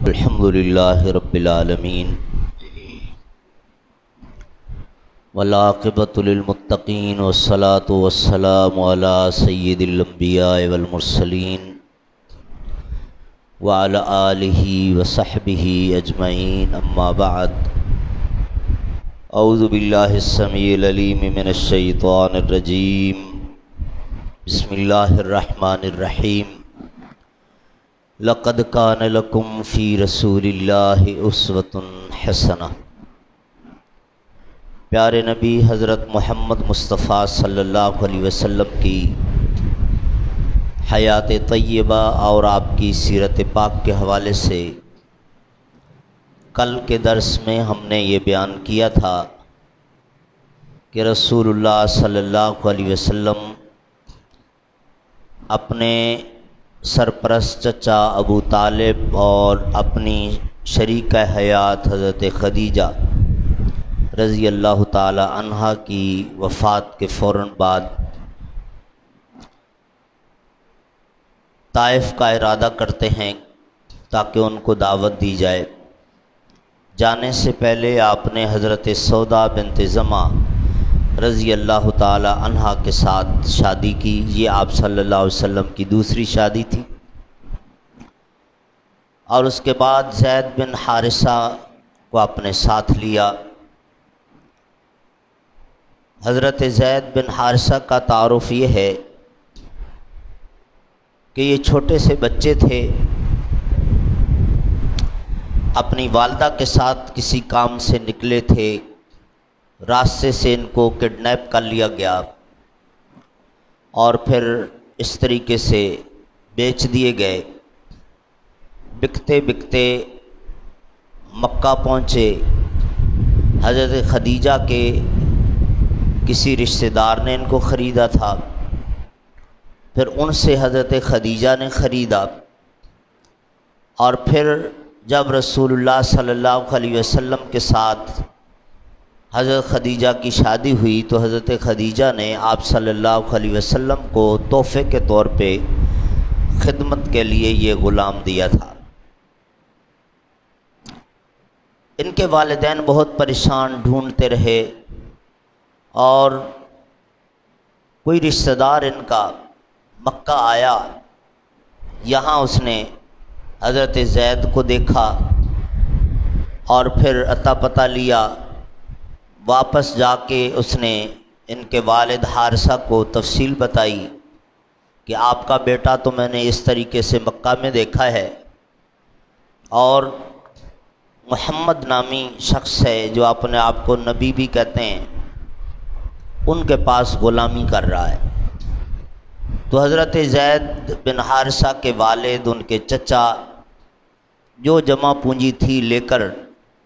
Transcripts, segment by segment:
الحمدللہ رب العالمین والعاقبۃ للمتقین والصلاۃ والسلام علی سید الانبیاء والمرسلین وعلی آلہ وصحبہ اجمعین، اما بعد۔ اعوذ باللہ السمیع العلیم من الشیطان الرجیم، بسم اللہ الرحمن الرحیم۔ لقد کان لکم فی رسول اللہ اسوۃ حسنہ۔ پیارے نبی حضرت محمد مصطفیٰ صلی اللہ علیہ وسلم کی حیات طیبہ اور آپ کی سیرت پاک کے حوالے سے کل کے درس میں ہم نے یہ بیان کیا تھا کہ رسول اللہ صلی اللہ علیہ وسلم اپنے سرپرست چچا ابو طالب اور اپنی شریکہ حیات حضرت خدیجہ رضی اللہ تعالی عنہا کی وفات کے فوراً بعد طائف کا ارادہ کرتے ہیں تاکہ ان کو دعوت دی جائے۔ جانے سے پہلے آپ نے حضرت سودا بنت زمع رضی اللہ تعالی عنہا کے ساتھ شادی کی۔ یہ آپ صلی اللہ علیہ وسلم کی دوسری شادی تھی، اور اس کے بعد زید بن حارثہ کو اپنے ساتھ لیا۔ حضرت زید بن حارثہ کا تعارف یہ ہے کہ یہ چھوٹے سے بچے تھے، اپنی والدہ کے ساتھ کسی کام سے نکلے تھے، راستے سے ان کو کڈنیپ کر لیا گیا اور پھر اس طریقے سے بیچ دیے گئے۔ بکتے بکتے مکہ پہنچے۔ حضرت خدیجہ کے کسی رشتہ دار نے ان کو خریدا تھا، پھر ان سے حضرت خدیجہ نے خریدا، اور پھر جب رسول اللہ صلی اللہ علیہ وسلم کے ساتھ حضرت خدیجہ کی شادی ہوئی تو حضرت خدیجہ نے آپ صلی اللہ علیہ وسلم کو تحفے کے طور پہ خدمت کے لیے یہ غلام دیا تھا۔ ان کے والدین بہت پریشان ڈھونڈتے رہے، اور کوئی رشتہ دار ان کا مکہ آیا، یہاں اس نے حضرت زید کو دیکھا اور پھر اتا پتہ لیا۔ واپس جا کے اس نے ان کے والد حارثہ کو تفصیل بتائی کہ آپ کا بیٹا تو میں نے اس طریقے سے مکہ میں دیکھا ہے، اور محمد نامی شخص ہے جو اپنے آپ کو نبی بھی کہتے ہیں، ان کے پاس غلامی کر رہا ہے۔ تو حضرت زید بن حارثہ کے والد، ان کے چچا، جو جمع پونجی تھی لے کر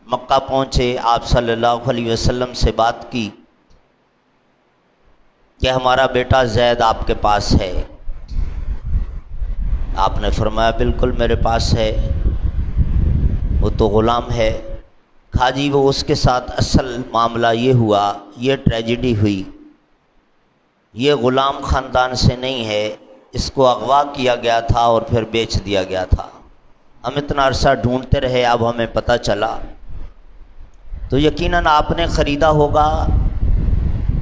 مکہ پہنچے۔ آپ صلی اللہ علیہ وسلم سے بات کی کہ ہمارا بیٹا زید آپ کے پاس ہے۔ آپ نے فرمایا بالکل میرے پاس ہے، وہ تو غلام ہے۔ کہا جی وہ اس کے ساتھ اصل معاملہ یہ ہوا، یہ ٹریجڈی ہوئی، یہ غلام خاندان سے نہیں ہے، اس کو اغوا کیا گیا تھا اور پھر بیچ دیا گیا تھا۔ ہم اتنا عرصہ ڈھونڈتے رہے، اب ہمیں پتہ چلا۔ تو یقیناً آپ نے خریدا ہوگا،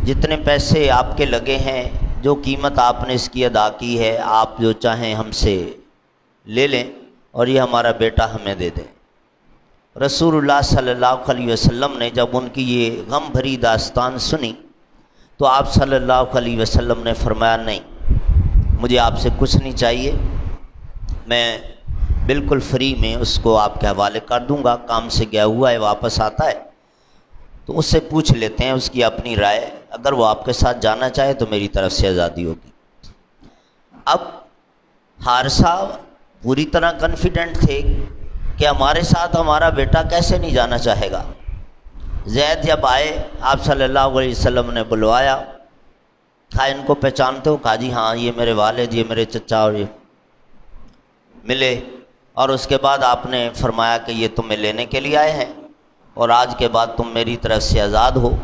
جتنے پیسے آپ کے لگے ہیں، جو قیمت آپ نے اس کی ادا کی ہے، آپ جو چاہیں ہم سے لے لیں اور یہ ہمارا بیٹا ہمیں دے دیں۔ رسول اللہ صلی اللہ علیہ وسلم نے جب ان کی یہ غم بھری داستان سنی تو آپ صلی اللہ علیہ وسلم نے فرمایا نہیں، مجھے آپ سے کچھ نہیں چاہیے، میں بالکل فری میں اس کو آپ کے حوالے کر دوں گا، کام سے گیا ہوا ہے، واپس آتا ہے تو اس سے پوچھ لیتے ہیں اس کی اپنی رائے، اگر وہ آپ کے ساتھ جانا چاہے تو میری طرف سے آزادی ہوگی۔ اب حارثہ پوری طرح کانفیڈنٹ تھے کہ ہمارے ساتھ ہمارا بیٹا کیسے نہیں جانا چاہے گا۔ زید جب آئے، آپ صلی اللہ علیہ وسلم نے بلوایا، کہا ان کو پہچانتے ہو؟ کہا جی ہاں، یہ میرے والد، یہ میرے چچا، اور یہ ملے، اور اس کے بعد آپ نے فرمایا کہ یہ تمہیں لینے کے لیے آئے ہیں، اور آج کے بعد تم میری طرف سے آزاد ہو،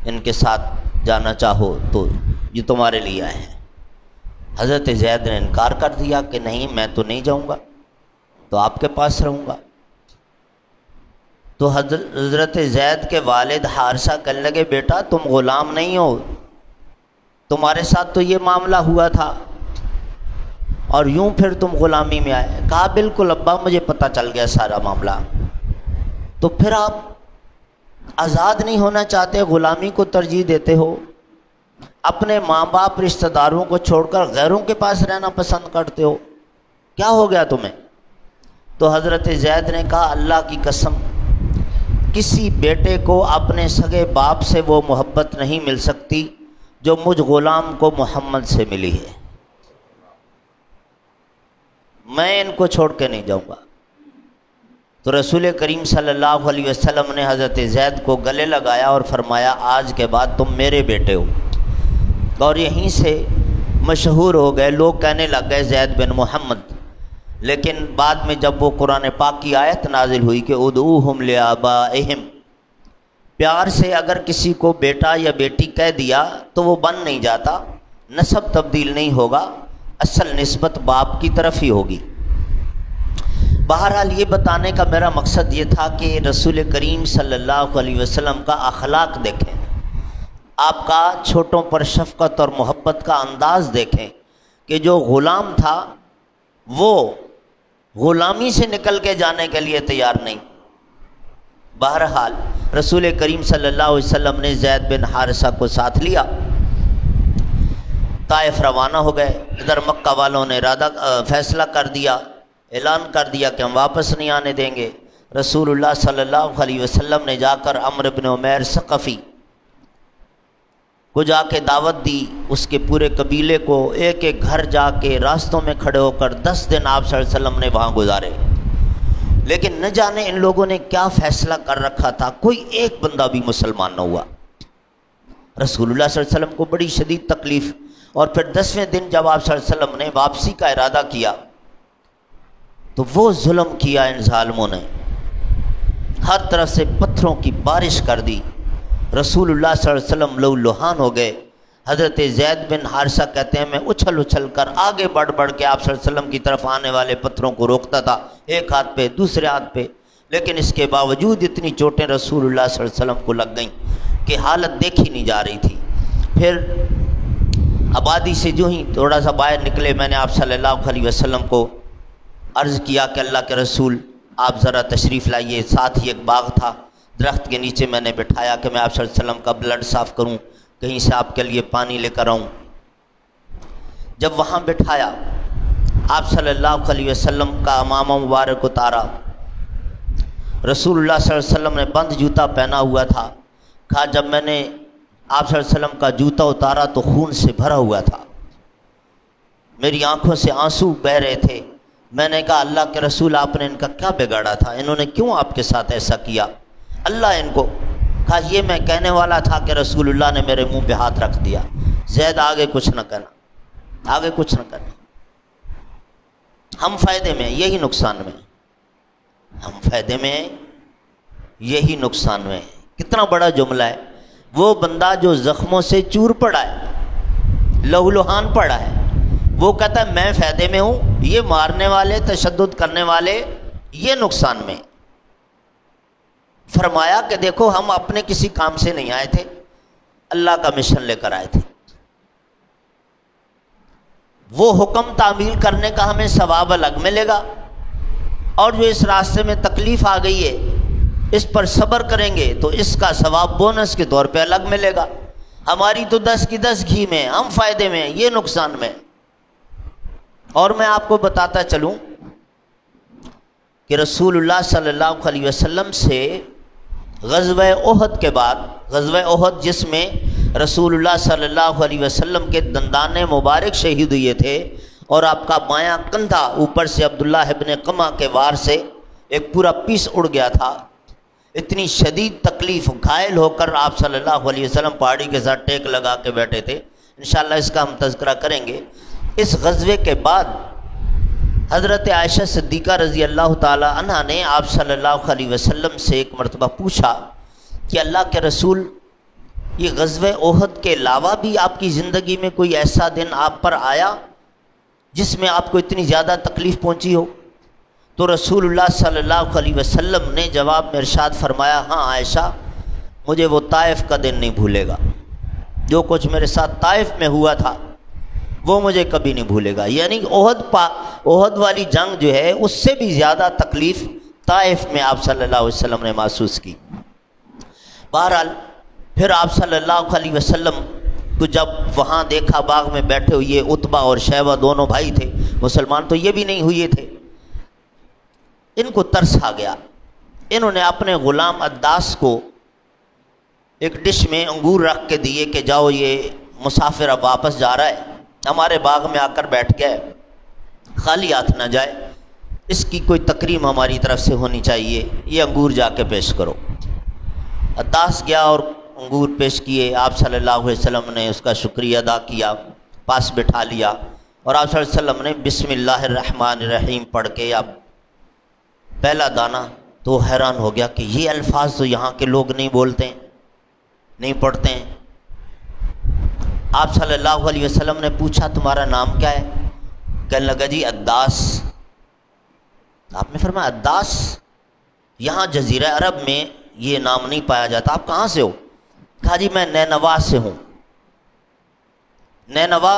ان کے ساتھ جانا چاہو تو یہ تمہارے لیے آئے ہیں۔ حضرت زید نے انکار کر دیا کہ نہیں، میں تو نہیں جاؤں گا، تو آپ کے پاس رہوں گا۔ تو حضرت زید کے والد حارثہ کہنے لگے بیٹا تم غلام نہیں ہو، تمہارے ساتھ تو یہ معاملہ ہوا تھا اور یوں پھر تم غلامی میں آئے۔ کہا بالکل ابا مجھے پتہ چل گیا سارا معاملہ۔ تو پھر آپ آزاد نہیں ہونا چاہتے، غلامی کو ترجیح دیتے ہو، اپنے ماں باپ رشتہ داروں کو چھوڑ کر غیروں کے پاس رہنا پسند کرتے ہو، کیا ہو گیا تمہیں؟ تو حضرت زید نے کہا اللہ کی قسم کسی بیٹے کو اپنے سگے باپ سے وہ محبت نہیں مل سکتی جو مجھ غلام کو محمد سے ملی ہے، میں ان کو چھوڑ کے نہیں جاؤں گا۔ تو رسول کریم صلی اللہ علیہ وسلم نے حضرت زید کو گلے لگایا اور فرمایا آج کے بعد تم میرے بیٹے ہو، اور یہیں سے مشہور ہو گئے، لوگ کہنے لگ گئے زید بن محمد۔ لیکن بعد میں جب وہ قرآن پاک کی آیت نازل ہوئی کہ ادعوہم لآبائہم، پیار سے اگر کسی کو بیٹا یا بیٹی کہہ دیا تو وہ بن نہیں جاتا، نسب تبدیل نہیں ہوگا، اصل نسبت باپ کی طرف ہی ہوگی۔ بہرحال یہ بتانے کا میرا مقصد یہ تھا کہ رسول کریم صلی اللہ علیہ وسلم کا اخلاق دیکھیں، آپ کا چھوٹوں پر شفقت اور محبت کا انداز دیکھیں کہ جو غلام تھا وہ غلامی سے نکل کے جانے کے لیے تیار نہیں۔ بہرحال رسول کریم صلی اللہ علیہ وسلم نے زید بن حارثہ کو ساتھ لیا، طائف روانہ ہو گئے۔ ادھر مکہ والوں نے فیصلہ کر دیا، اعلان کر دیا کہ ہم واپس نہیں آنے دیں گے۔ رسول اللہ صلی اللہ علیہ وسلم نے جا کر عمرو بن عمیر ثقفی کو جا کے دعوت دی، اس کے پورے قبیلے کو، ایک ایک گھر جا کے راستوں میں کھڑے ہو کر 10 دن آپ صلی اللہ علیہ وسلم نے وہاں گزارے۔ لیکن نہ جانے ان لوگوں نے کیا فیصلہ کر رکھا تھا، کوئی ایک بندہ بھی مسلمان نہ ہوا۔ رسول اللہ صلی اللہ علیہ وسلم کو بڑی شدید تکلیف، اور پھر 10ویں دن جب آپ صلی اللہ علیہ وسلم نے واپسی کا ارادہ کیا تو وہ ظلم کیا ان ظالموں نے، ہر طرف سے پتھروں کی بارش کر دی۔ رسول اللہ صلی اللہ علیہ وسلم لو لوہان ہو گئے۔ حضرت زید بن حارثہ کہتے ہیں میں اچھل اچھل کر آگے بڑھ بڑھ کے آپ صلی اللہ علیہ وسلم کی طرف آنے والے پتھروں کو روکتا تھا، ایک ہاتھ پہ دوسرے ہاتھ پہ، لیکن اس کے باوجود اتنی چوٹیں رسول اللہ صلی اللہ علیہ وسلم کو لگ گئیں کہ حالت دیکھی نہیں جا رہی تھی۔ پھر آبادی سے جو ہی تھوڑا سا باہر نکلے، میں نے آپ صلی اللہ علیہ وسلم کو عرض کیا کہ اللہ کے رسول آپ ذرا تشریف لائیے، ساتھ ہی ایک باغ تھا، درخت کے نیچے میں نے بٹھایا کہ میں آپ صلی اللہ علیہ وسلم کا بلڈ صاف کروں، کہیں سے آپ کے لیے پانی لے کر آؤں۔ جب وہاں بٹھایا آپ صلی اللہ علیہ وسلم کا امامہ مبارک اتارا، رسول اللہ صلی اللہ علیہ وسلم نے بند جوتا پہنا ہوا تھا، کہا جب میں نے آپ صلی اللہ علیہ وسلم کا جوتا اتارا تو خون سے بھرا ہوا تھا، میری آنکھوں سے آنسو بہہ رہے تھے۔ میں نے کہا اللہ کے رسول آپ نے ان کا کیا بگاڑا تھا، انہوں نے کیوں آپ کے ساتھ ایسا کیا؟ اللہ ان کو، کہا یہ میں کہنے والا تھا کہ رسول اللہ نے میرے منہ پہ ہاتھ رکھ دیا، زید آگے کچھ نہ کہنا، آگے کچھ نہ کرنا، ہم فائدے میں یہی نقصان میں، ہم فائدے میں یہی نقصان میں۔ کتنا بڑا جملہ ہے، وہ بندہ جو زخموں سے چور پڑا ہے، لہو لہان پڑا ہے، وہ کہتا ہے میں فائدے میں ہوں، یہ مارنے والے تشدد کرنے والے یہ نقصان میں۔ فرمایا کہ دیکھو ہم اپنے کسی کام سے نہیں آئے تھے، اللہ کا مشن لے کر آئے تھے، وہ حکم تعمیل کرنے کا ہمیں ثواب الگ ملے گا، اور جو اس راستے میں تکلیف آ گئی ہے اس پر صبر کریں گے تو اس کا ثواب بونس کے طور پہ الگ ملے گا۔ ہماری تو 10 کی 10 گھی میں، ہم فائدے میں، یہ نقصان میں۔ اور میں آپ کو بتاتا چلوں کہ رسول اللہ صلی اللہ علیہ وسلم سے غزوہ احد کے بعد، غزوہ احد جس میں رسول اللہ صلی اللہ علیہ وسلم کے دندان مبارک شہید ہوئے تھے اور آپ کا بایاں کندھا اوپر سے عبداللہ ابن قمہ کے وار سے ایک پورا پیس اڑ گیا تھا، اتنی شدید تکلیف، گھائل ہو کر آپ صلی اللہ علیہ وسلم پہاڑی کے ساتھ ٹیک لگا کے بیٹھے تھے، انشاءاللہ اس کا ہم تذکرہ کریں گے۔ اس غزوے کے بعد حضرت عائشہ صدیقہ رضی اللہ تعالی عنہ نے آپ صلی اللہ علیہ وسلم سے ایک مرتبہ پوچھا کہ اللہ کے رسول یہ غزوہ احد کے علاوہ بھی آپ کی زندگی میں کوئی ایسا دن آپ پر آیا جس میں آپ کو اتنی زیادہ تکلیف پہنچی ہو؟ تو رسول اللہ صلی اللہ علیہ وسلم نے جواب میں ارشاد فرمایا، ہاں عائشہ، مجھے وہ طائف کا دن نہیں بھولے گا، جو کچھ میرے ساتھ طائف میں ہوا تھا وہ مجھے کبھی نہیں بھولے گا۔ یعنی احد والی جنگ جو ہے اس سے بھی زیادہ تکلیف طائف میں آپ صلی اللہ علیہ وسلم نے محسوس کی۔ بہرحال پھر آپ صلی اللہ علیہ وسلم کو جب وہاں دیکھا باغ میں بیٹھے ہوئے عتبہ اور شیبہ دونوں بھائی تھے، مسلمان تو یہ بھی نہیں ہوئے تھے، ان کو ترس آ گیا۔ انہوں نے اپنے غلام عداس کو ایک ڈش میں انگور رکھ کے دیے کہ جاؤ، یہ مسافر اب واپس جا رہا ہے، ہمارے باغ میں آ کر بیٹھ گئے، خالی ہاتھ نہ جائے، اس کی کوئی تکریم ہماری طرف سے ہونی چاہیے، یہ انگور جا کے پیش کرو۔ عداس گیا اور انگور پیش کیے، آپ صلی اللہ علیہ وسلم نے اس کا شکریہ ادا کیا، پاس بٹھا لیا، اور آپ صلی اللہ علیہ وسلم نے بسم اللہ الرحمن الرحیم پڑھ کے اب پہلا دانہ، تو حیران ہو گیا کہ یہ الفاظ تو یہاں کے لوگ نہیں بولتے ہیں، نہیں پڑھتے ہیں۔ آپ صلی اللہ علیہ وسلم نے پوچھا تمہارا نام کیا ہے؟ کہنے لگا جی عداس۔ آپ نے فرمایا عداس، یہاں جزیرہ عرب میں یہ نام نہیں پایا جاتا، آپ کہاں سے ہو؟ کہا جی میں نینوا سے ہوں۔ نینوا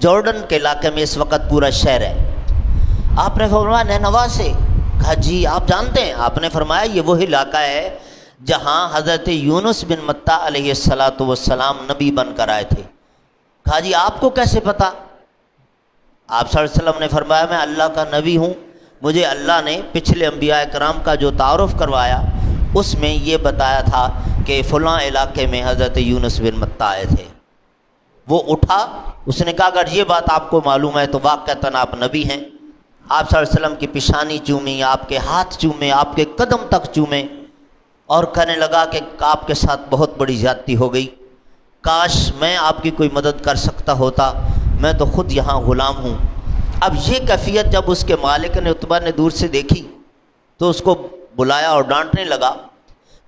جارڈن کے علاقے میں اس وقت پورا شہر ہے۔ آپ نے فرمایا نینوا سے؟ کہا جی آپ جانتے ہیں؟ آپ نے فرمایا یہ وہی علاقہ ہے جہاں حضرت یونس بن متیٰ علیہ السلام نبی بن کر آئے تھے۔ کہا جی آپ کو کیسے پتا؟ آپ صلی اللہ علیہ وسلم نے فرمایا میں اللہ کا نبی ہوں، مجھے اللہ نے پچھلے انبیاء کرام کا جو تعارف کروایا اس میں یہ بتایا تھا کہ فلاں علاقے میں حضرت یونس بن متیٰ آئے تھے۔ وہ اٹھا، اس نے کہا اگر یہ بات آپ کو معلوم ہے تو واقعتاً آپ نبی ہیں۔ آپ صلی اللہ علیہ وسلم کی پیشانی چومی، آپ کے ہاتھ چومے، آپ کے قدم تک چومے، اور کہنے لگا کہ آپ کے ساتھ بہت بڑی زیادتی ہو گئی، کاش میں آپ کی کوئی مدد کر سکتا ہوتا، میں تو خود یہاں غلام ہوں۔ اب یہ کیفیت جب اس کے مالک نے عتبہ نے دور سے دیکھی تو اس کو بلایا اور ڈانٹنے لگا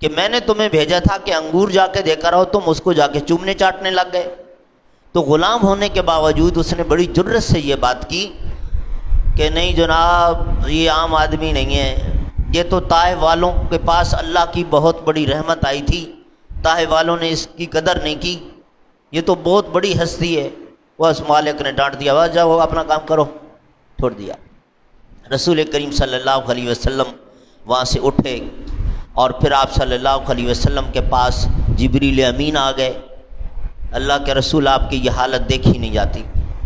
کہ میں نے تمہیں بھیجا تھا کہ انگور جا کے دے کر آؤ، تم اس کو جا کے چومنے چاٹنے لگ گئے۔ تو غلام ہونے کے باوجود اس نے بڑی جرأت سے یہ بات کی کہ نہیں جناب، یہ عام آدمی نہیں ہے، یہ تو طائف والوں کے پاس اللہ کی بہت بڑی رحمت آئی تھی، طائف والوں نے اس کی قدر نہیں کی، یہ تو بہت بڑی ہستی ہے۔ وہ اس مالک نے ڈانٹ دیا، بس جاؤ اپنا کام کرو، چھوڑ دیا۔ رسول کریم صلی اللہ علیہ وسلم وہاں سے اٹھے اور پھر آپ صلی اللہ علیہ وسلم کے پاس جبریل امین آ گئے۔ اللہ کے رسول آپ کی یہ حالت دیکھی نہیں جاتی،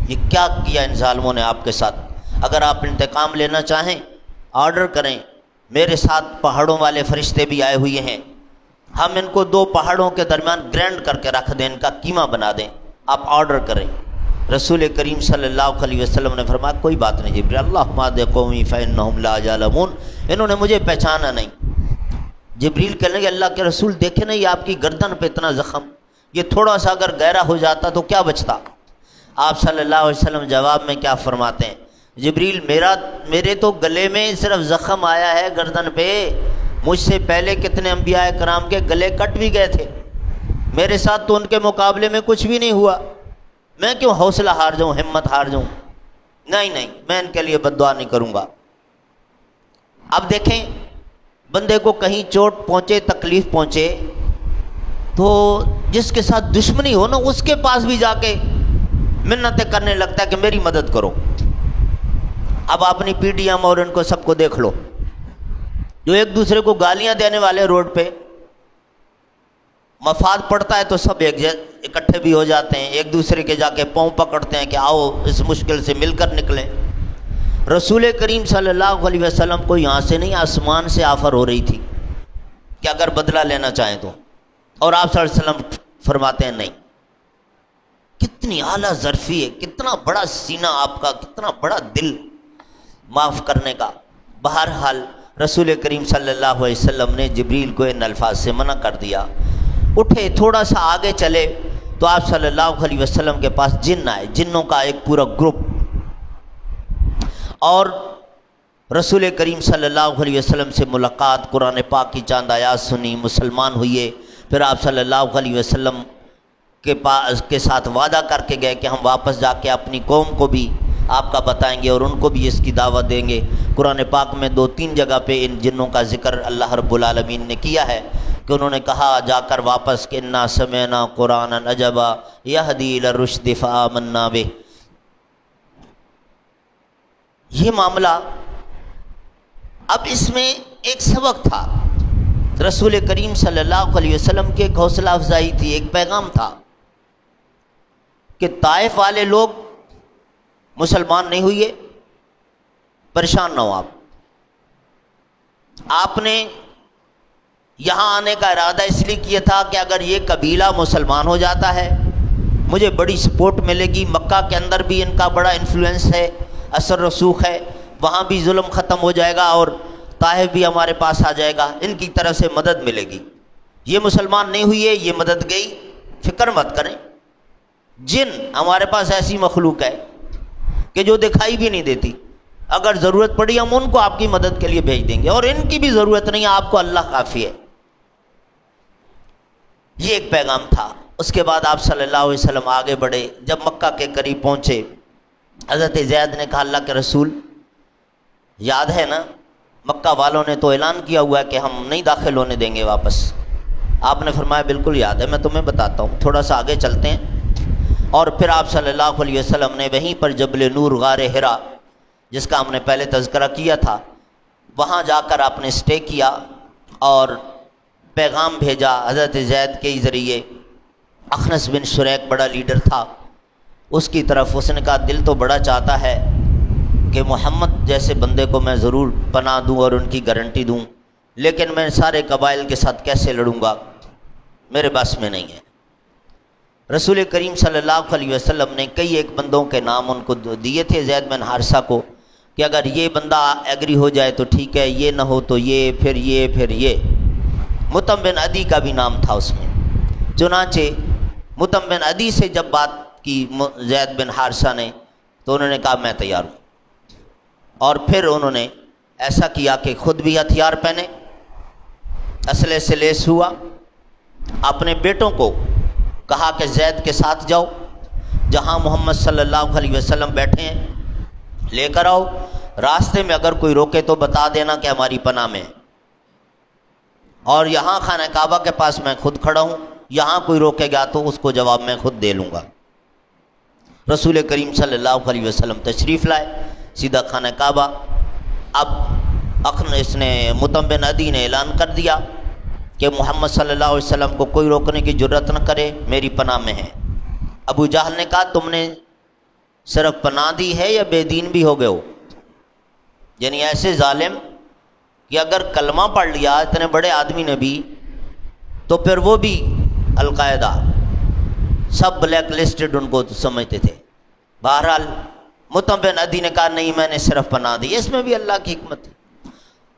یہ کیا کیا ان ظالموں نے آپ کے ساتھ؟ اگر آپ انتقام لینا چاہیں آرڈر کریں، میرے ساتھ پہاڑوں والے فرشتے بھی آئے ہوئے ہیں، ہم ان کو 2 پہاڑوں کے درمیان گرینڈ کر کے رکھ دیں، ان کا قیمہ بنا دیں، آپ آرڈر کریں۔ رسول کریم صلی اللہ علیہ وسلم نے فرمایا کوئی بات نہیں جبریل، اللہم اہد قومی فانہم لا یعلمون، انہوں نے مجھے پہچانا نہیں۔ جبریل کہنے لگے اللہ کے رسول دیکھیں نہیں آپ کی گردن پہ اتنا زخم، یہ تھوڑا سا اگر گہرا ہو جاتا تو کیا بچتا؟ آپ صلی اللہ علیہ وسلم جواب میں کیا فرماتے ہیں؟ جبریل میرے تو گلے میں صرف زخم آیا ہے گردن پہ، مجھ سے پہلے کتنے انبیاء کرام کے گلے کٹ بھی گئے تھے، میرے ساتھ تو ان کے مقابلے میں کچھ بھی نہیں ہوا، میں کیوں حوصلہ ہار جاؤں، ہمت ہار جاؤں؟ نہیں، میں ان کے لیے بد دعا نہیں کروں گا۔ اب دیکھیں بندے کو کہیں چوٹ پہنچے، تکلیف پہنچے تو جس کے ساتھ دشمنی ہو نا اس کے پاس بھی جا کے منتیں کرنے لگتا ہے کہ میری مدد کرو۔ اب اپنی پی ٹی ایم اور ان کو سب کو دیکھ لو، جو ایک دوسرے کو گالیاں دینے والے روڈ پہ، مفاد پڑتا ہے تو سب اکٹھے بھی ہو جاتے ہیں، ایک دوسرے کے جا کے پاؤں پکڑتے ہیں کہ آؤ اس مشکل سے مل کر نکلیں۔ رسول کریم صلی اللہ علیہ وسلم کو یہاں سے نہیں آسمان سے آفر ہو رہی تھی کہ اگر بدلہ لینا چاہیں تو، اور آپ صلی اللہ علیہ وسلم فرماتے ہیں نہیں۔ کتنی اعلیٰ ظرفی ہے، کتنا بڑا سینہ آپ کا، کتنا بڑا دل معاف کرنے کا۔ بہرحال رسول کریم صلی اللہ علیہ وسلم نے جبریل کو ان الفاظ سے منع کر دیا۔ اٹھے تھوڑا سا آگے چلے تو آپ صلی اللہ علیہ وسلم کے پاس جن آئے، جنوں کا ایک پورا گروپ، اور رسول کریم صلی اللہ علیہ وسلم سے ملاقات، قرآن پاک کی چاند آیات سنی، مسلمان ہوئے۔ پھر آپ صلی اللہ علیہ وسلم کے ساتھ وعدہ کر کے گئے کہ ہم واپس جا کے اپنی قوم کو بھی آپ کا بتائیں گے اور ان کو بھی اس کی دعوت دیں گے۔ قرآن پاک میں 2-3 جگہ پہ ان جنوں کا ذکر اللہ رب العالمین نے کیا ہے کہ انہوں نے کہا جا کر واپس کہ انا سمعنا قرآنا عجبا یہدی الی الرشد فآمنا بہ۔ یہ معاملہ، اب اس میں ایک سبق تھا، رسول کریم صلی اللہ علیہ وسلم کی ایک حوصلہ افزائی تھی، ایک پیغام تھا کہ طائف والے لوگ مسلمان نہیں ہوئے، پریشان نہ ہو آپ نے یہاں آنے کا ارادہ اس لیے کیا تھا کہ اگر یہ قبیلہ مسلمان ہو جاتا ہے مجھے بڑی سپورٹ ملے گی، مکہ کے اندر بھی ان کا بڑا انفلوئنس ہے، اثر رسوخ ہے، وہاں بھی ظلم ختم ہو جائے گا اور طائف بھی ہمارے پاس آ جائے گا، ان کی طرف سے مدد ملے گی۔ یہ مسلمان نہیں ہوئی ہے، یہ مدد گئی، فکر مت کریں، جن ہمارے پاس ایسی مخلوق ہے کہ جو دکھائی بھی نہیں دیتی، اگر ضرورت پڑی ہم ان کو آپ کی مدد کے لیے بھیج دیں گے، اور ان کی بھی ضرورت نہیں ہے، آپ کو اللہ کافی ہے۔ یہ ایک پیغام تھا۔ اس کے بعد آپ صلی اللہ علیہ وسلم آگے بڑھے، جب مکہ کے قریب پہنچے حضرت زید نے کہا اللہ کے رسول یاد ہے نا مکہ والوں نے تو اعلان کیا ہوا ہے کہ ہم نہیں داخل ہونے دیں گے واپس۔ آپ نے فرمایا بالکل یاد ہے، میں تمہیں بتاتا ہوں، تھوڑا سا آگے چلتے ہیں۔ اور پھر آپ صلی اللہ علیہ وسلم نے وہیں پر جبل نور غار حرا جس کا ہم نے پہلے تذکرہ کیا تھا، وہاں جا کر آپ نے اسٹے کیا اور پیغام بھیجا حضرت زید کے ذریعے۔ اخنس بن شریک بڑا لیڈر تھا، اس کی طرف اس نے کہا دل تو بڑا چاہتا ہے کہ محمد جیسے بندے کو میں ضرور پناہ دوں اور ان کی گارنٹی دوں، لیکن میں سارے قبائل کے ساتھ کیسے لڑوں گا، میرے بس میں نہیں ہے۔ رسول کریم صلی اللہ علیہ وسلم نے کئی ایک بندوں کے نام ان کو دیے تھے زید بن حارثہ کو کہ اگر یہ بندہ ایگری ہو جائے تو ٹھیک ہے، یہ نہ ہو تو یہ، پھر یہ، پھر یہ۔ مطعم بن عدی کا بھی نام تھا اس میں۔ چنانچہ مطعم بن عدی سے جب بات کی زید بن حارثہ نے تو انہوں نے کہا میں تیار ہوں، اور پھر انہوں نے ایسا کیا کہ خود بھی ہتھیار پہنے، اسلحے سے لیس ہوا، اپنے بیٹوں کو کہا کہ زید کے ساتھ جاؤ، جہاں محمد صلی اللہ علیہ وسلم بیٹھے ہیں لے کر آؤ، راستے میں اگر کوئی روکے تو بتا دینا کہ ہماری پناہ میں ہے، اور یہاں خانہ کعبہ کے پاس میں خود کھڑا ہوں، یہاں کوئی روکے گا تو اس کو جواب میں خود دے لوں گا۔ رسول کریم صلی اللہ علیہ وسلم تشریف لائے سیدھا خانہ کعبہ۔ اب اس نے مطعم بن عدی نے اعلان کر دیا کہ محمد صلی اللہ علیہ وسلم کو کوئی روکنے کی جرت نہ کرے، میری پناہ میں ہے۔ ابو جہل نے کہا تم نے صرف پناہ دی ہے یا بے دین بھی ہو گئے ہو؟ یعنی ایسے ظالم کہ اگر کلمہ پڑھ لیا اتنے بڑے آدمی نے بھی تو پھر وہ بھی القاعدہ، سب بلیک لسٹڈ ان کو سمجھتے تھے۔ بہرحال مطعم بن عدی نے کہا نہیں میں نے صرف پناہ دی، اس میں بھی اللہ کی حکمت ہے۔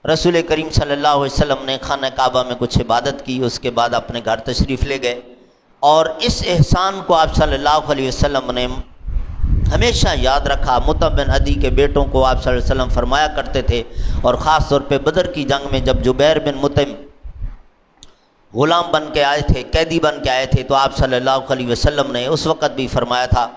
رسول کریم صلی اللہ علیہ وسلم نے خانہ کعبہ میں کچھ عبادت کی، اس کے بعد اپنے گھر تشریف لے گئے، اور اس احسان کو آپ صلی اللہ علیہ وسلم نے ہمیشہ یاد رکھا۔ مطعم بن عدی کے بیٹوں کو آپ صلی اللہ علیہ وسلم فرمایا کرتے تھے، اور خاص طور پہ بدر کی جنگ میں جب جبیر بن مطعم غلام بن کے آئے تھے، قیدی بن کے آئے تھے، تو آپ صلی اللہ علیہ وسلم نے اس وقت بھی فرمایا تھا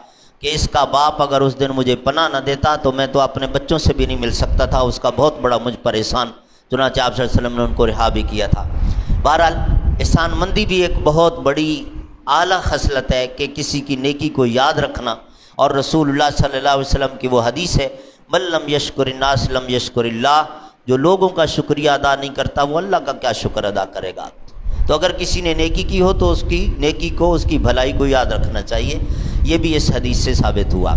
کہ اس کا باپ اگر اس دن مجھے پناہ نہ دیتا تو میں تو اپنے بچوں سے بھی نہیں مل سکتا تھا، اس کا بہت بڑا مجھ پر احسان۔ چنانچہ آپ صلی اللہ علیہ وسلم نے ان کو رہا بھی کیا تھا۔ بہرحال احسان مندی بھی ایک بہت بڑی اعلیٰ خصلت ہے کہ کسی کی نیکی کو یاد رکھنا، اور رسول اللہ صلی اللہ علیہ وسلم کی وہ حدیث ہے من لم یشکر الناس لم یشکر اللہ، جو لوگوں کا شکریہ ادا نہیں کرتا وہ اللہ کا کیا شکر ادا کرے گا۔ تو اگر کسی نے نیکی کی ہو تو اس کی نیکی کو، اس کی بھلائی کو یاد رکھنا چاہیے، یہ بھی اس حدیث سے ثابت ہوا۔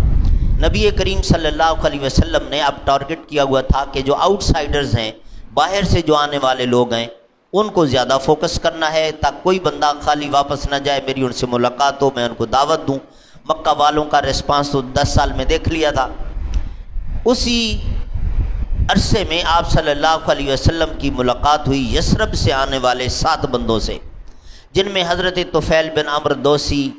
نبی کریم صلی اللہ علیہ وسلم نے اب ٹارگٹ کیا ہوا تھا کہ جو آؤٹ سائڈرز ہیں، باہر سے جو آنے والے لوگ ہیں، ان کو زیادہ فوکس کرنا ہے تاکہ کوئی بندہ خالی واپس نہ جائے، میری ان سے ملاقات ہو، میں ان کو دعوت دوں۔ مکہ والوں کا ریسپانس تو 10 سال میں دیکھ لیا تھا۔ اسی عرصے میں آپ صلی اللہ علیہ وسلم کی ملاقات ہوئی یثرب سے آنے والے 7 بندوں سے، جن میں حضرت طفیل بن عمرو دوسی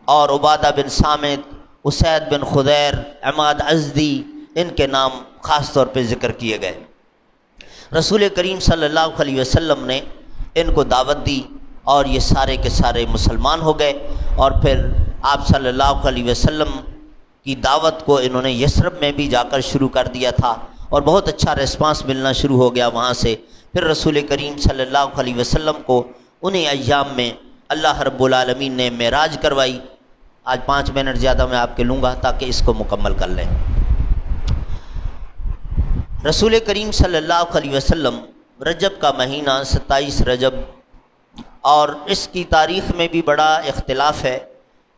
اور عبادہ بن صامت، اسید بن خدیر، عماد ازدی، ان کے نام خاص طور پہ ذکر کیے گئے۔ رسول کریم صلی اللہ علیہ وسلم نے ان کو دعوت دی اور یہ سارے کے سارے مسلمان ہو گئے، اور پھر آپ صلی اللہ علیہ وسلم کی دعوت کو انہوں نے یثرب میں بھی جا کر شروع کر دیا تھا، اور بہت اچھا ریسپانس ملنا شروع ہو گیا وہاں سے۔ پھر رسول کریم صلی اللہ علیہ وسلم کو انہیں ایام میں اللہ رب العالمین نے معراج کروائی۔ آج 5 منٹ زیادہ میں آپ کے لوں گا تاکہ اس کو مکمل کر لیں۔ رسول کریم صلی اللہ علیہ وسلم رجب کا مہینہ 27 رجب، اور اس کی تاریخ میں بھی بڑا اختلاف ہے،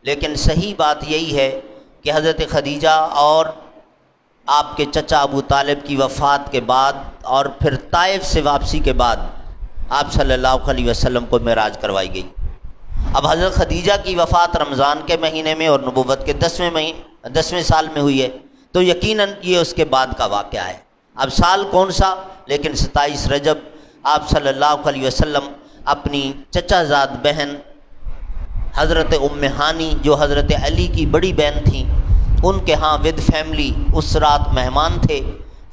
لیکن صحیح بات یہی ہے کہ حضرت خدیجہ اور آپ کے چچا ابو طالب کی وفات کے بعد اور پھر طائف سے واپسی کے بعد آپ صلی اللہ علیہ وسلم کو معراج کروائی گئی۔ اب حضرت خدیجہ کی وفات رمضان کے مہینے میں اور نبوت کے 10ویں سال میں ہوئی ہے، تو یقیناً یہ اس کے بعد کا واقعہ ہے۔ اب سال کون سا، لیکن 27 رجب آپ صلی اللہ علیہ وسلم اپنی چچا زاد بہن حضرت ام ہانی جو حضرت علی کی بڑی بہن تھیں، ان کے ہاں ود فیملی اس رات مہمان تھے۔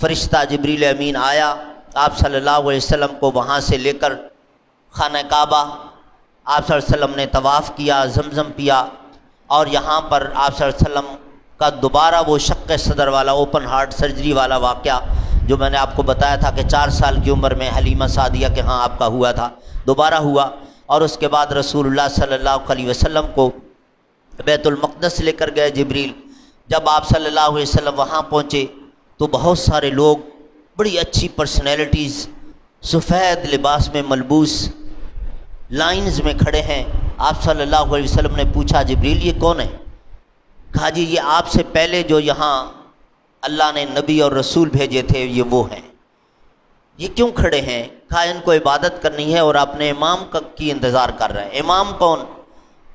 فرشتہ جبریل امین آیا، آپ صلی اللہ علیہ وسلم کو وہاں سے لے کر خانہ کعبہ، آپ صلی اللہ علیہ وسلم نے طواف کیا، زمزم پیا، اور یہاں پر آپ صلی اللہ علیہ وسلم کا دوبارہ وہ شق صدر والا اوپن ہارٹ سرجری والا واقعہ جو میں نے آپ کو بتایا تھا کہ 4 سال کی عمر میں حلیمہ سعدیہ کے ہاں آپ کا ہوا تھا، دوبارہ ہوا۔ اور اس کے بعد رسول اللہ صلی اللہ علیہ وسلم کو بیت المقدس لے کر گئے جبریل۔ جب آپ صلی اللہ علیہ وسلم وہاں پہنچے تو بہت سارے لوگ، بڑی اچھی پرسنالٹیز، سفید لباس میں ملبوس لائنز میں کھڑے ہیں۔ آپ صلی اللہ علیہ وسلم نے پوچھا جبریل یہ کون ہے؟ کہا جی یہ آپ سے پہلے جو یہاں اللہ نے نبی اور رسول بھیجے تھے یہ وہ ہیں۔ یہ کیوں کھڑے ہیں؟ کہا ان کو عبادت کرنی ہے اور اپنے امام کی انتظار کر رہے ہیں۔ امام کون؟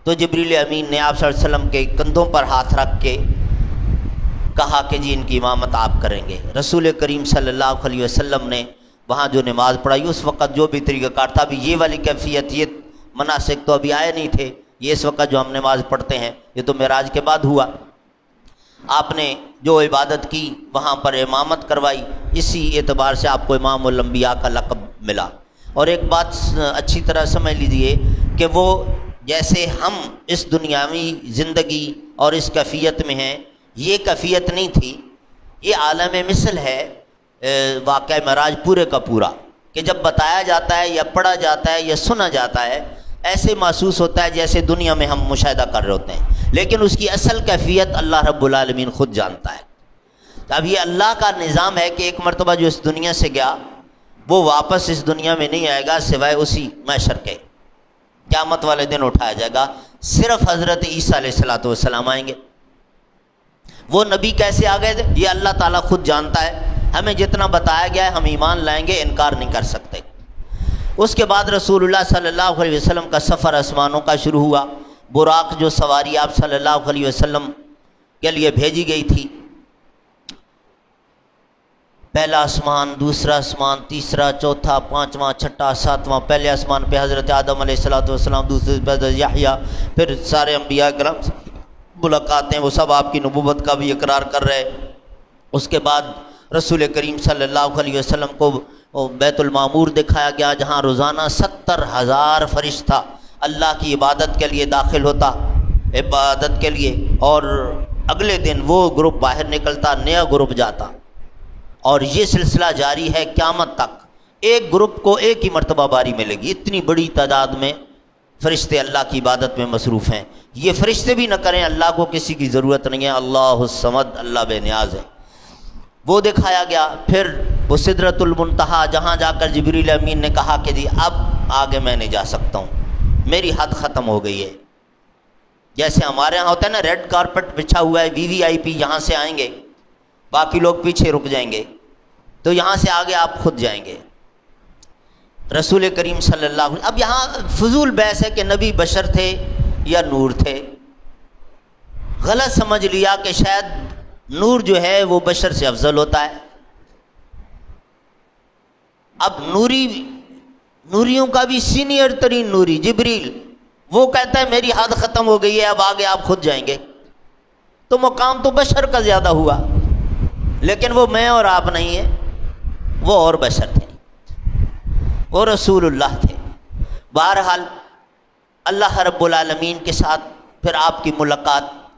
تو جبریل امین نے آپ صلی اللہ علیہ وسلم کے کندھوں پر ہاتھ رکھ کے کہا کہ جی ان کی امامت آپ کریں گے۔ رسول کریم صلی اللہ علیہ وسلم نے وہاں جو نماز پڑھائی، اس وقت جو بھی طریقہ کار تھا، ابھی یہ والی کیفیت، یہ مناسک تو ابھی آئے نہیں تھے، یہ اس وقت جو ہم نماز پڑھتے ہیں یہ تو معراج کے بعد ہوا۔ آپ نے جو عبادت کی وہاں پر امامت کروائی، اسی اعتبار سے آپ کو امام الانبیاء کا لقب ملا۔ اور ایک بات اچھی طرح سمجھ لیجئے کہ وہ جیسے ہم اس دنیاوی زندگی اور اس کیفیت میں ہیں، یہ کیفیت نہیں تھی، یہ عالم مثل ہے واقعہ معراج پورے کا پورا، کہ جب بتایا جاتا ہے یا پڑھا جاتا ہے یا سنا جاتا ہے ایسے محسوس ہوتا ہے جیسے دنیا میں ہم مشاہدہ کر رہے ہوتے ہیں، لیکن اس کی اصل کیفیت اللہ رب العالمین خود جانتا ہے۔ اب یہ اللہ کا نظام ہے کہ ایک مرتبہ جو اس دنیا سے گیا وہ واپس اس دنیا میں نہیں آئے گا سوائے اسی محشر کے، قیامت والے دن اٹھایا جائے گا، صرف حضرت عیسیٰ علیہ السلام آئیں گے۔ وہ نبی کیسے آ گئے تھے یہ اللہ تعالیٰ خود جانتا ہے، ہمیں جتنا بتایا گیا ہے ہم ایمان لائیں گے، انکار نہیں کر سکتے۔ اس کے بعد رسول اللہ صلی اللہ علیہ وسلم کا سفر آسمانوں کا شروع ہوا۔ براق جو سواری آپ صلی اللہ علیہ وسلم کے لیے بھیجی گئی تھی، پہلا آسمان، دوسرا آسمان، تیسرا، چوتھا، پانچواں، چھٹا، ساتواں، پہلے آسمان پہ حضرت آدم علیہ السلام، دوسرے پہ حضرت یحییٰ، پھر سارے انبیاء کرام ملاقاتیں، وہ سب آپ کی نبوت کا بھی اقرار کر رہے۔ اس کے بعد رسول کریم صلی اللہ علیہ وسلم کو بیت المعمور دکھایا گیا، جہاں روزانہ 70,000 فرشتہ اللہ کی عبادت کے لیے داخل ہوتا، عبادت کے لیے، اور اگلے دن وہ گروپ باہر نکلتا، نیا گروپ جاتا، اور یہ سلسلہ جاری ہے قیامت تک۔ ایک گروپ کو ایک ہی مرتبہ باری ملے گی، اتنی بڑی تعداد میں فرشتے اللہ کی عبادت میں مصروف ہیں۔ یہ فرشتے بھی نہ کریں، اللہ کو کسی کی ضرورت نہیں ہے، اللہ الصمد، اللہ بے نیاز ہے۔ وہ دکھایا گیا، پھر وہ سدرۃ المنتہا، جہاں جا کر جبریل امین نے کہا کہ جی اب آگے میں نہیں جا سکتا ہوں، میری حد ختم ہو گئی ہے۔ جیسے ہمارے ہاں ہوتا ہے نا، ریڈ کارپٹ بچھا ہوا ہے، VVIP یہاں سے آئیں گے، باقی لوگ پیچھے رک جائیں گے، تو یہاں سے آگے آپ خود جائیں گے۔ رسول کریم صلی اللہ علیہ وسلم، اب یہاں فضول بحث ہے کہ نبی بشر تھے یا نور تھے۔ غلط سمجھ لیا کہ شاید نور جو ہے وہ بشر سے افضل ہوتا ہے۔ اب نوریوں کا بھی سینئر ترین نوری جبریل، وہ کہتا ہے میری حد ختم ہو گئی ہے، اب آگے آپ خود جائیں گے، تو مقام تو بشر کا زیادہ ہوا، لیکن وہ میں اور آپ نہیں ہیں، وہ اور بشر تھے، وہ رسول اللہ تھے۔ بہرحال اللہ رب العالمین کے ساتھ پھر آپ کی ملاقات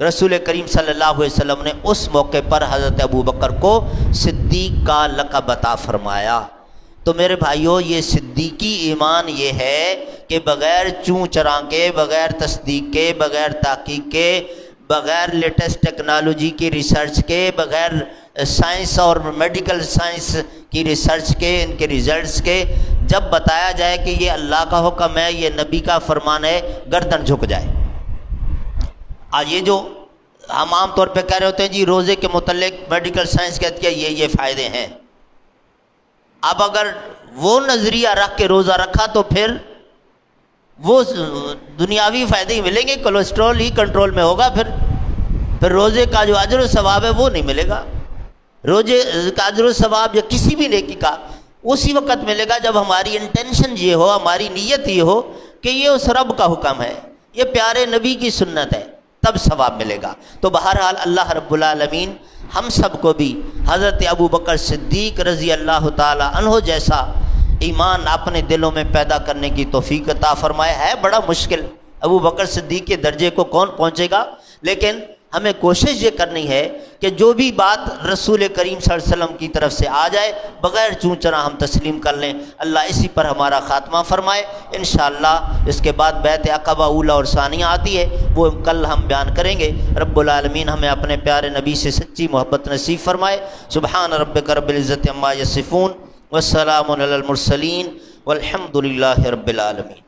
رسول کریم صلی اللہ علیہ وسلم نے اس موقع پر حضرت ابو بکر کو صدیق کا لقب عطا فرمایا۔ تو میرے بھائیوں، یہ صدیقی ایمان یہ ہے کہ بغیر چوں چراں کے، بغیر تصدیق کے، بغیر تحقیق کے، بغیر لیٹسٹ ٹیکنالوجی کی ریسرچ کے، بغیر سائنس اور میڈیکل سائنس کی ریسرچ کے، ان کے ریزلٹس کے، جب بتایا جائے کہ یہ اللہ کا حکم ہے، یہ نبی کا فرمان ہے، گردن جھک جائے۔ آج یہ جو ہم عام طور پہ کہہ رہے ہوتے ہیں جی روزے کے متعلق میڈیکل سائنس کہتی ہے یہ فائدے ہیں، اب اگر وہ نظریہ رکھ کے روزہ رکھا تو پھر وہ دنیاوی فائدے ہی ملیں گے، کولیسٹرول ہی کنٹرول میں ہوگا، پھر روزے کا جو اجر و ثواب ہے وہ نہیں ملے گا۔ روزے کا اجر و ثواب یا کسی بھی نیکی کا اسی وقت ملے گا جب ہماری انٹینشن یہ ہو، ہماری نیت یہ ہو کہ یہ اس رب کا حکم ہے، یہ پیارے نبی کی سنت ہے، تب ثواب ملے گا۔ تو بہرحال اللہ رب العالمین ہم سب کو بھی حضرت ابو بکر صدیق رضی اللہ تعالی عنہ جیسا ایمان اپنے دلوں میں پیدا کرنے کی توفیق عطا فرمائے۔ ہے بڑا مشکل، ابو بکر صدیق کے درجے کو کون پہنچے گا، لیکن ہمیں کوشش یہ کرنی ہے کہ جو بھی بات رسول کریم صلی اللہ علیہ وسلم کی طرف سے آ جائے بغیر چوں چراں ہم تسلیم کر لیں۔ اللہ اسی پر ہمارا خاتمہ فرمائے۔ انشاءاللہ اس کے بعد بیعت عقبہ اولیٰ اور ثانیہ آتی ہے، وہ کل ہم بیان کریں گے۔ رب العالمین ہمیں اپنے پیارے نبی سے سچی محبت نصیب فرمائے۔ سبحان ربک رب العزت عما یصفون والسلام علی المرسلین والحمد للہ رب العالمین۔